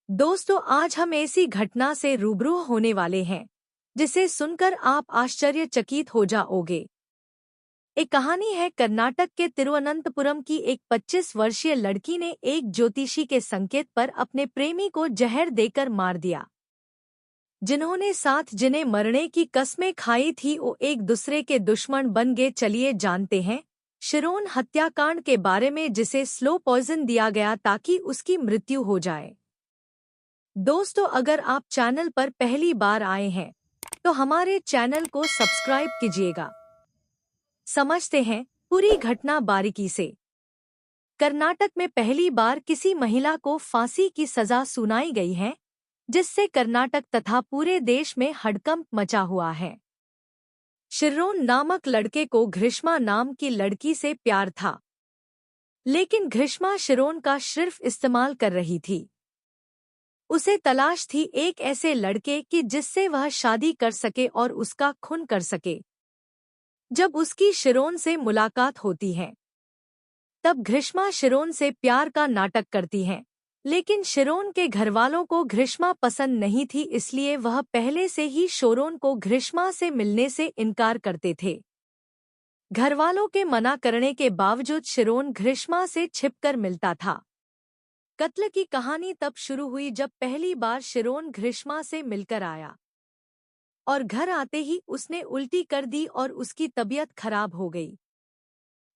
दोस्तों, आज हम ऐसी घटना से रूबरू होने वाले हैं जिसे सुनकर आप आश्चर्यचकित हो जाओगे। एक कहानी है कर्नाटक के तिरुवनंतपुरम की। एक 25 वर्षीय लड़की ने एक ज्योतिषी के संकेत पर अपने प्रेमी को जहर देकर मार दिया। जिन्होंने साथ जिन्हें मरने की कस्में खाई थी वो एक दूसरे के दुश्मन बन गए। चलिए जानते हैं शिरोन हत्याकांड के बारे में, जिसे स्लो पॉइजन दिया गया ताकि उसकी मृत्यु हो जाए। दोस्तों, अगर आप चैनल पर पहली बार आए हैं तो हमारे चैनल को सब्सक्राइब कीजिएगा। समझते हैं पूरी घटना बारीकी से। कर्नाटक में पहली बार किसी महिला को फांसी की सजा सुनाई गई है, जिससे कर्नाटक तथा पूरे देश में हड़कंप मचा हुआ है। शिरोन नामक लड़के को घृष्मा नाम की लड़की से प्यार था, लेकिन घृष्मा शिरोन का सिर्फ इस्तेमाल कर रही थी। उसे तलाश थी एक ऐसे लड़के की जिससे वह शादी कर सके और उसका खून कर सके। जब उसकी शिरोन से मुलाकात होती है तब घृष्मा शिरोन से प्यार का नाटक करती है, लेकिन शिरोन के घरवालों को घृष्मा पसंद नहीं थी, इसलिए वह पहले से ही शिरोन को घृष्मा से मिलने से इनकार करते थे। घरवालों के मना करने के बावजूद शिरोन घृष्मा से छिपकर मिलता था। कत्ल की कहानी तब शुरू हुई जब पहली बार शिरोन घृष्मा से मिलकर आया और घर आते ही उसने उल्टी कर दी और उसकी तबीयत खराब हो गई।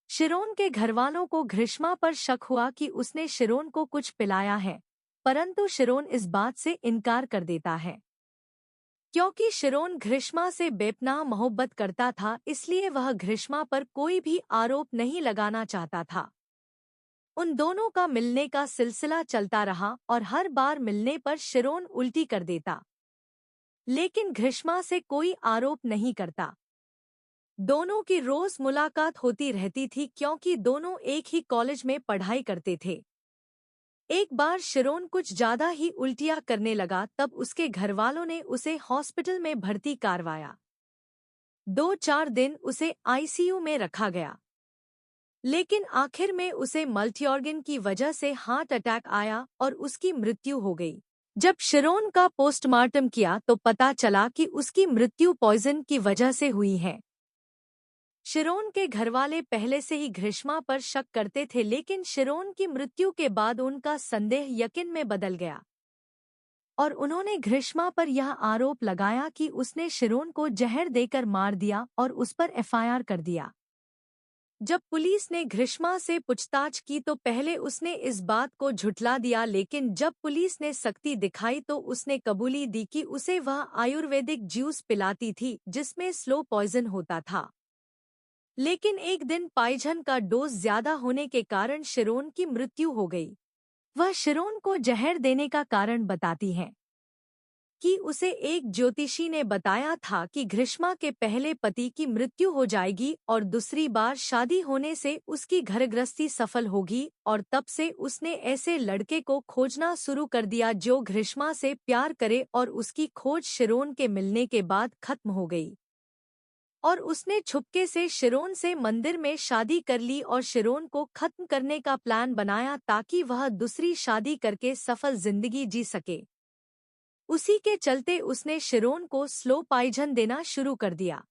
शिरोन के घरवालों को घृष्मा पर शक हुआ कि उसने शिरोन को कुछ पिलाया है, परंतु शिरोन इस बात से इनकार कर देता है। क्योंकि शिरोन घृष्मा से बेपनाह मोहब्बत करता था, इसलिए वह घृष्मा पर कोई भी आरोप नहीं लगाना चाहता था। उन दोनों का मिलने का सिलसिला चलता रहा और हर बार मिलने पर शिरोन उल्टी कर देता, लेकिन घृष्मा से कोई आरोप नहीं करता। दोनों की रोज मुलाकात होती रहती थी क्योंकि दोनों एक ही कॉलेज में पढ़ाई करते थे। एक बार शिरोन कुछ ज्यादा ही उल्टियां करने लगा, तब उसके घरवालों ने उसे हॉस्पिटल में भर्ती करवाया। 2-4 दिन उसे आईसीयू में रखा गया, लेकिन आखिर में उसे मल्टीऑर्गन की वजह से हार्ट अटैक आया और उसकी मृत्यु हो गई। जब शिरोन का पोस्टमार्टम किया तो पता चला कि उसकी मृत्यु पॉइजन की वजह से हुई है। शिरोन के घरवाले पहले से ही घृष्मा पर शक करते थे, लेकिन शिरोन की मृत्यु के बाद उनका संदेह यकीन में बदल गया और उन्होंने घृष्मा पर यह आरोप लगाया कि उसने शिरोन को जहर देकर मार दिया और उस पर एफआईआर कर दिया। जब पुलिस ने घृष्मा से पूछताछ की तो पहले उसने इस बात को झुठला दिया, लेकिन जब पुलिस ने सख्ती दिखाई तो उसने कबूली दी कि उसे वह आयुर्वेदिक जूस पिलाती थी जिसमें स्लो पॉइजन होता था। लेकिन एक दिन पॉइजन का डोज ज्यादा होने के कारण शिरोन की मृत्यु हो गई। वह शिरोन को जहर देने का कारण बताती है कि उसे एक ज्योतिषी ने बताया था कि घृष्मा के पहले पति की मृत्यु हो जाएगी और दूसरी बार शादी होने से उसकी घरगृहस्थी सफल होगी, और तब से उसने ऐसे लड़के को खोजना शुरू कर दिया जो घृष्मा से प्यार करे, और उसकी खोज शिरोन के मिलने के बाद खत्म हो गई और उसने छुपके से शिरोन से मंदिर में शादी कर ली और शिरोन को खत्म करने का प्लान बनाया ताकि वह दूसरी शादी करके सफल जिंदगी जी सके। उसी के चलते उसने शिरोन को स्लो पॉइजन देना शुरू कर दिया।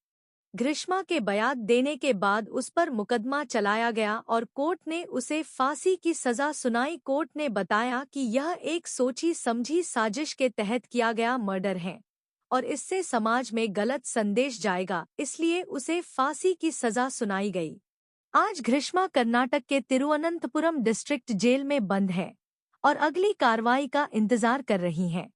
घृष्मा के बयान देने के बाद उस पर मुकदमा चलाया गया और कोर्ट ने उसे फांसी की सजा सुनाई। कोर्ट ने बताया कि यह एक सोची समझी साजिश के तहत किया गया मर्डर है और इससे समाज में गलत संदेश जाएगा, इसलिए उसे फांसी की सजा सुनाई गई। आज घृष्मा कर्नाटक के तिरुवनंतपुरम डिस्ट्रिक्ट जेल में बंद है और अगली कार्रवाई का इंतजार कर रही हैं।